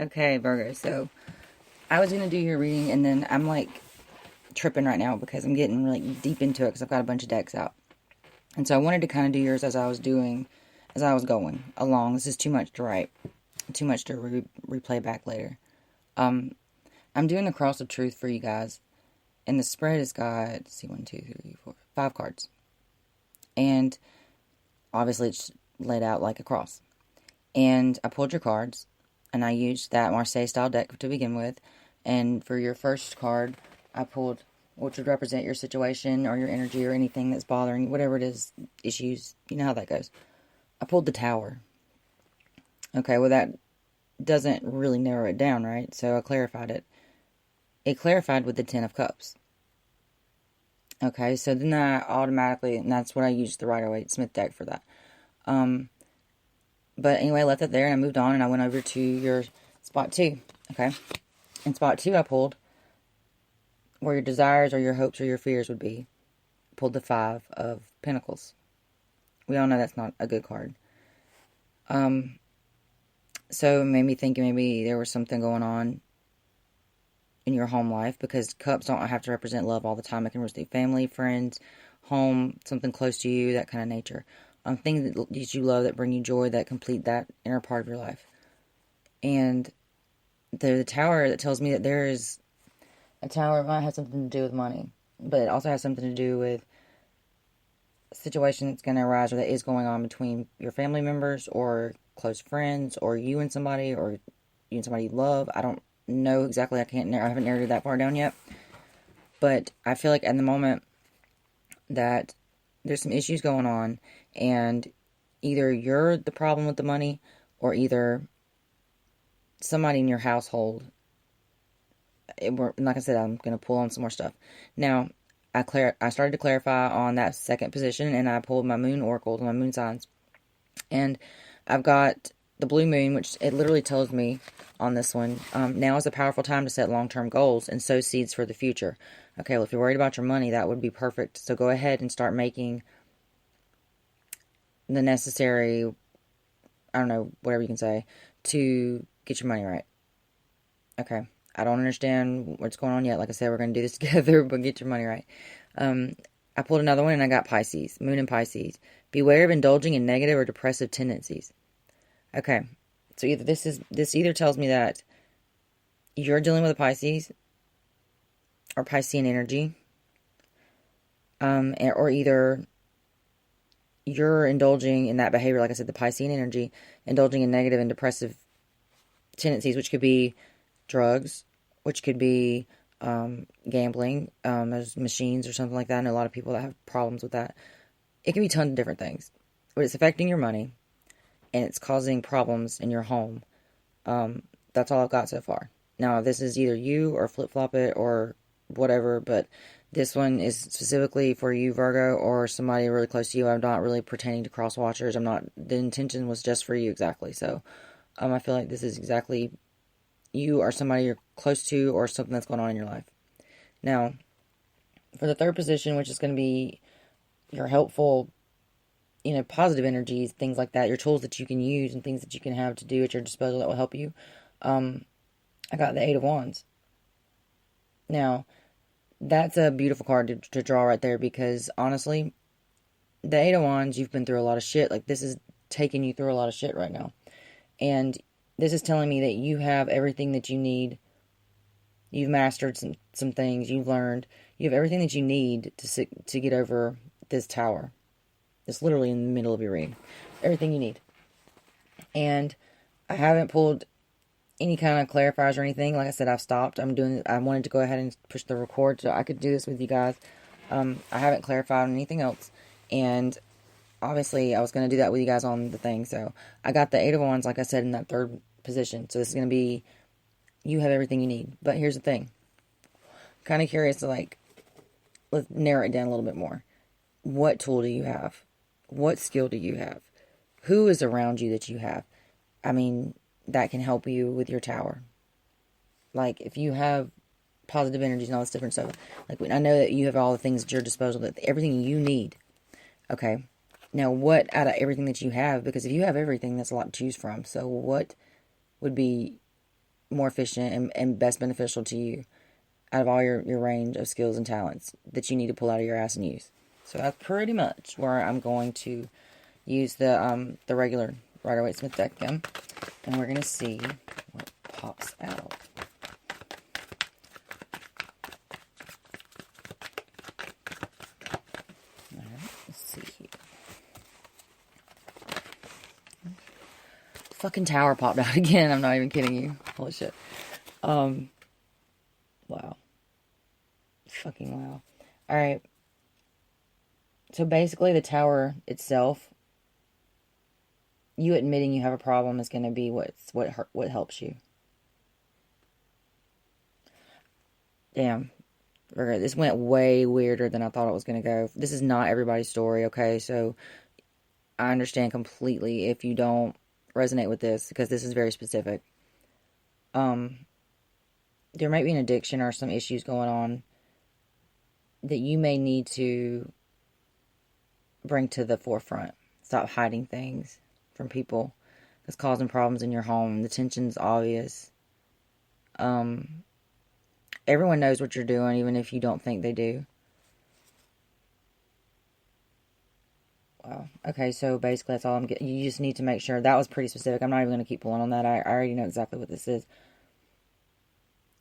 Okay, Virgo. So I was going to do your reading, and then I'm like tripping right now because I'm getting really deep into it because I've got a bunch of decks out. And so I wanted to kind of do yours as I was going along. This is too much to write, too much to replay back later. I'm doing the cross of truth for you guys. And the spread has got, let's see, 1, 2, 3, 4, 5 cards. And obviously it's laid out like a cross. And I pulled your cards, and I used that Marseille style deck to begin with. And for your first card, I pulled, which would represent your situation or your energy or anything that's bothering, whatever it is, issues. You know how that goes. I pulled the Tower. Okay, well that doesn't really narrow it down, right? So I clarified it. It clarified with the Ten of Cups. Okay, so then I automatically, and that's what I used the Rider-Waite-Smith deck for that. But anyway, I left it there, and I moved on, and I went over to your spot 2. Okay, in spot 2, I pulled where your desires or your hopes or your fears would be. Pulled the 5 of Pentacles. We all know that's not a good card. So it made me think maybe there was something going on in your home life, because cups don't have to represent love all the time. It can represent family, friends, home, something close to you, that kind of nature. Things that you love, that bring you joy, that complete that inner part of your life. And the Tower, that tells me that there is a Tower. It might have something to do with money, but it also has something to do with a situation that's going to arise or that is going on between your family members or close friends, or you and somebody, or you and somebody you love. I don't know exactly. I haven't narrowed it that far down yet. But I feel like at the moment that there's some issues going on, and either you're the problem with the money, or either somebody in your household. Like I said, I'm going to pull on some more stuff. Now, I started to clarify on that second position, and I pulled my moon oracles, my moon signs. And I've got the blue moon, which it literally tells me on this one, now is a powerful time to set long-term goals and sow seeds for the future. Okay, well, if you're worried about your money, that would be perfect. So go ahead and start making the necessary, I don't know, whatever you can say, to get your money right. Okay, I don't understand what's going on yet. Like I said, we're going to do this together, but get your money right. I pulled another one, and I got Pisces, moon in Pisces. Beware of indulging in negative or depressive tendencies. Okay, so this either tells me that you're dealing with a Pisces or Piscean energy, or either you're indulging in that behavior, like I said, the Piscean energy, indulging in negative and depressive tendencies, which could be drugs, which could be gambling, there's machines or something like that. I know a lot of people that have problems with that. It can be tons of different things, but it's affecting your money, and it's causing problems in your home. That's all I've got so far. Now, this is either you or flip-flop it or whatever, but this one is specifically for you, Virgo, or somebody really close to you. I'm not really pretending to cross watchers. The intention was just for you exactly. So, I feel like this is exactly you or somebody you're close to, or something that's going on in your life. Now, for the third position, which is going to be your helpful, positive energies, things like that, your tools that you can use and things that you can have to do at your disposal that will help you. I got the 8 of Wands. Now, that's a beautiful card to draw right there, because honestly, the 8 of Wands, you've been through a lot of shit. Like, this is taking you through a lot of shit right now. And this is telling me that you have everything that you need. You've mastered some things. You've learned. You have everything that you need to get over this Tower. It's literally in the middle of your reading. Everything you need. And I haven't pulled any kind of clarifiers or anything. Like I said, I've stopped. I wanted to go ahead and push the record so I could do this with you guys. I haven't clarified on anything else. And obviously, I was going to do that with you guys on the thing. So I got the 8 of Wands, like I said, in that third position. So this is going to be, you have everything you need. But here's the thing. Kind of curious to, let's narrow it down a little bit more. What tool do you have? What skill do you have? Who is around you that you have? I mean, that can help you with your Tower. Like, if you have positive energies and all this different stuff. Like, I know that you have all the things at your disposal, that everything you need. Okay. Now, what out of everything that you have, because if you have everything, that's a lot to choose from. So what would be more efficient and best beneficial to you out of all your range of skills and talents that you need to pull out of your ass and use. So that's pretty much where I'm going to use the regular Rider-Waite-Smith deck again. And we're going to see what pops out. Alright, let's see here. Fucking tower popped out again. I'm not even kidding you. Holy shit. Wow. Fucking wow. Alright. So basically the tower itself, you admitting you have a problem is going to be what helps you. Damn. This went way weirder than I thought it was going to go. This is not everybody's story, okay? So I understand completely if you don't resonate with this, because this is very specific. There might be an addiction or some issues going on that you may need to bring to the forefront. Stop hiding things from people that's causing problems in your home. The tension's obvious. Everyone knows what you're doing, even if you don't think they do. Wow. Okay, so basically that's all I'm getting. You just need to make sure. That was pretty specific. I'm not even going to keep pulling on that. I already know exactly what this is.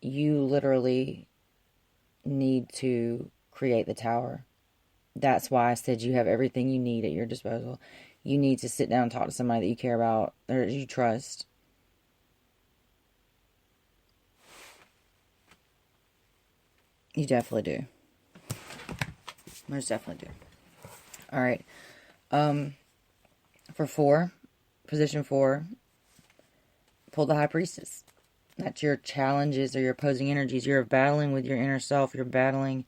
You literally need to create the tower. That's why I said you have everything you need at your disposal. You need to sit down and talk to somebody that you care about or you trust. You definitely do. Most definitely do. Alright. For 4, position 4, pull the High Priestess. That's your challenges or your opposing energies. You're battling with your inner self. You're in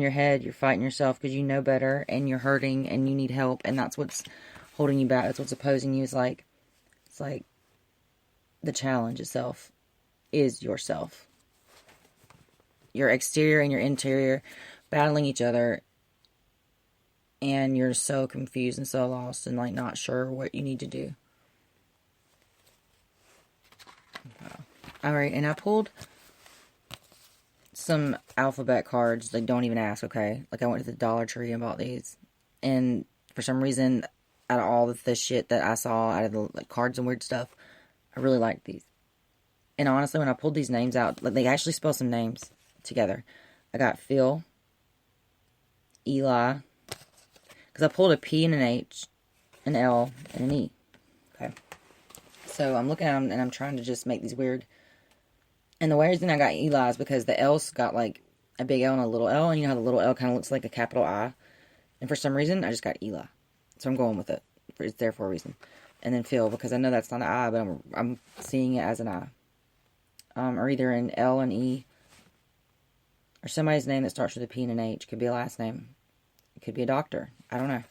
your head. You're fighting yourself because you know better and you're hurting and you need help. And that's what's holding you back. That's what's opposing you. It's like the challenge itself is yourself. Your exterior and your interior battling each other. And you're so confused and so lost and like not sure what you need to do. Wow. Alright, and I pulled some alphabet cards. Like, don't even ask, okay? Like, I went to the Dollar Tree and bought these. And for some reason, out of all the shit that I saw, out of the like cards and weird stuff, I really liked these. And honestly, when I pulled these names out, like, they actually spell some names together. I got Phil, Eli, because I pulled a P and an H, an L, and an E. Okay. So I'm looking at them and I'm trying to just make these weird. And the reason I got Eli is because the L's got like a big L and a little L. And you know how the little L kind of looks like a capital I. And for some reason, I just got Eli. So I'm going with it. It's there for a reason. And then Phil, because I know that's not an I, but I'm seeing it as an I. Or either an L and E. Or somebody's name that starts with a P and an H. Could be a last name. It could be a doctor. I don't know.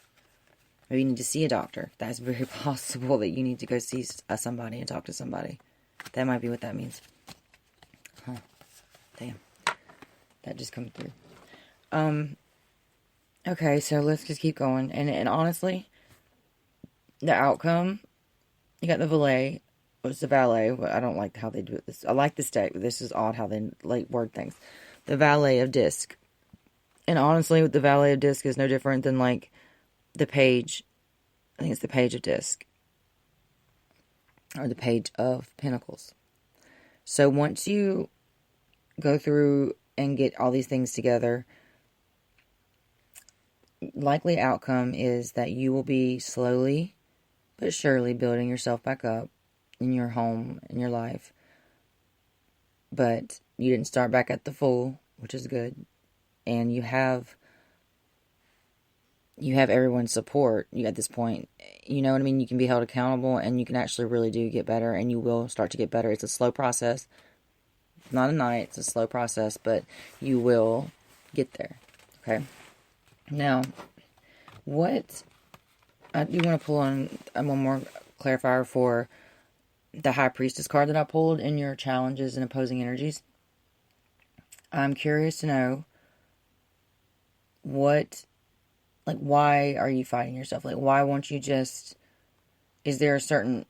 Maybe you need to see a doctor. That's very possible that you need to go see somebody and talk to somebody. That might be what that means. Huh. Damn. That just come through. Okay, so let's just keep going. And honestly, the outcome, you got the valet. It's the valet. Well, I don't like how they do it. I like this deck, but this is odd how they like word things. The valet of disc. And honestly, with the valet of disc is no different than like the page. I think it's the page of disc. Or the page of pentacles. So once you go through and get all these things together, likely outcome is that you will be slowly but surely building yourself back up in your home, in your life. But you didn't start back at the full, which is good. And you have everyone's support at this point. You know what I mean? You can be held accountable and you can actually really do get better, and you will start to get better. It's a slow process. Not a night, it's a slow process, but you will get there. Okay? Now, what I do want to pull on one more clarifier for the High Priestess card that I pulled in your challenges and opposing energies. I'm curious to know why are you fighting yourself? Like, why won't you just, is there a certain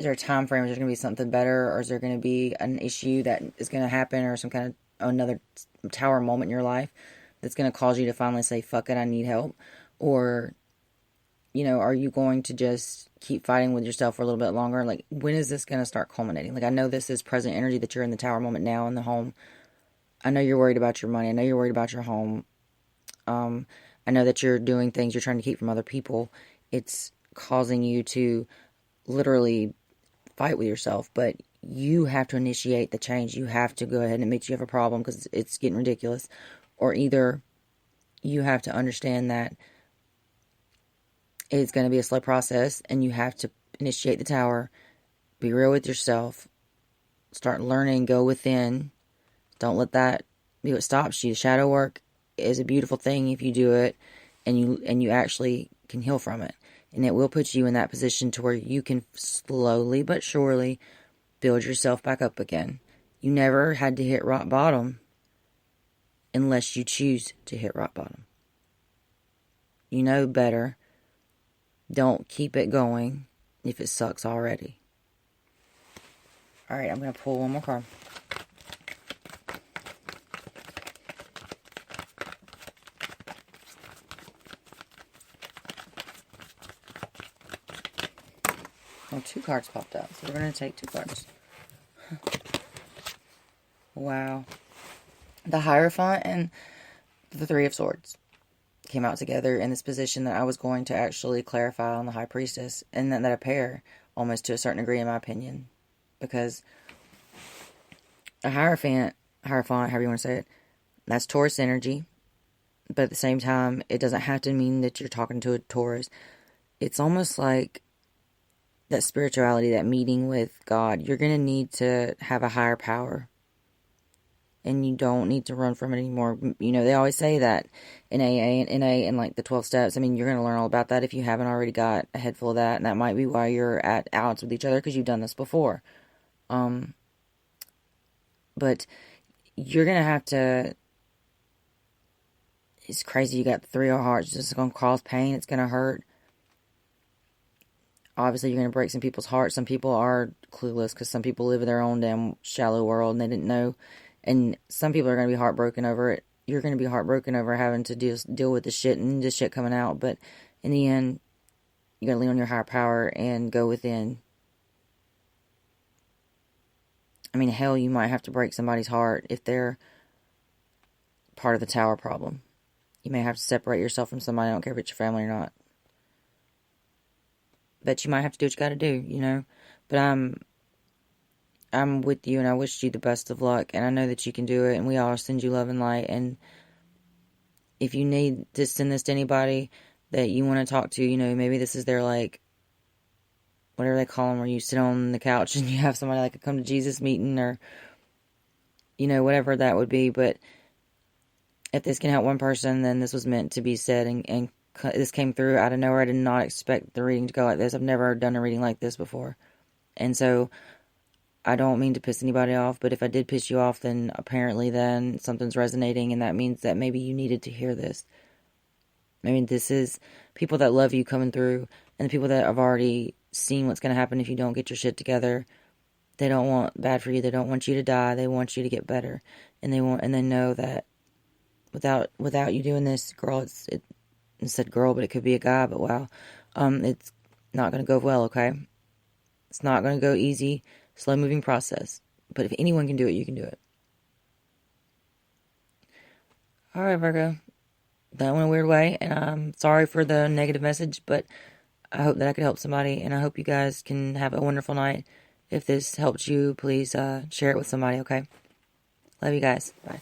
is there a time frame? Is there going to be something better, or is there going to be an issue that is going to happen, or some kind of another tower moment in your life that's going to cause you to finally say, fuck it, I need help? Or, are you going to just keep fighting with yourself for a little bit longer? Like, when is this going to start culminating? Like, I know this is present energy that you're in the tower moment now in the home. I know you're worried about your money. I know you're worried about your home. I know that you're doing things you're trying to keep from other people. It's causing you to literally fight with yourself, but you have to initiate the change. You have to go ahead and admit you have a problem because it's getting ridiculous. Or either you have to understand that it's going to be a slow process and you have to initiate the tower, be real with yourself, start learning, go within. Don't let that be what stops you. Shadow work is a beautiful thing if you do it and you actually can heal from it. And it will put you in that position to where you can slowly but surely build yourself back up again. You never had to hit rock bottom unless you choose to hit rock bottom. You know better. Don't keep it going if it sucks already. All right, I'm going to pull one more card. Well, 2 cards popped out, so we're going to take 2 cards. Wow. The Hierophant and the 3 of Swords came out together in this position that I was going to actually clarify on the High Priestess, and that a pair, almost to a certain degree in my opinion, because a Hierophant, however you want to say it, that's Taurus energy, but at the same time, it doesn't have to mean that you're talking to a Taurus. It's almost like that spirituality, that meeting with God. You're going to need to have a higher power. And you don't need to run from it anymore. They always say that in AA and like the 12 steps. I mean, you're going to learn all about that if you haven't already got a head full of that. And that might be why you're at odds with each other, because you've done this before. But you're going to have to... It's crazy. You got the 3 of Hearts. It's going to cause pain. It's going to hurt. Obviously, you're going to break some people's hearts. Some people are clueless because some people live in their own damn shallow world and they didn't know. And some people are going to be heartbroken over it. You're going to be heartbroken over having to deal with the shit and this shit coming out. But in the end, you got to lean on your higher power and go within. I mean, hell, you might have to break somebody's heart if they're part of the tower problem. You may have to separate yourself from somebody. I don't care if it's your family or not. But you might have to do what you got to do, But I'm with you, and I wish you the best of luck. And I know that you can do it, and we all send you love and light. And if you need to send this to anybody that you want to talk to, maybe this is their, like, whatever they call them, where you sit on the couch and you have somebody like a come to Jesus meeting or, whatever that would be. But if this can help one person, then this was meant to be said, and this came through out of nowhere. I did not expect the reading to go like this. I've never done a reading like this before. And so I don't mean to piss anybody off, but if I did piss you off, then apparently then something's resonating, and that means that maybe you needed to hear this. I mean, this is people that love you coming through, and the people that have already seen what's going to happen if you don't get your shit together. They don't want bad for you. They don't want you to die. They want you to get better. And they know that without you doing this, girl, it said girl, but it could be a guy, but wow. It's not going to go well, okay? It's not going to go easy, slow-moving process. But if anyone can do it, you can do it. All right, Virgo. That went a weird way, and I'm sorry for the negative message, but I hope that I could help somebody, and I hope you guys can have a wonderful night. If this helped you, please share it with somebody, okay? Love you guys. Bye.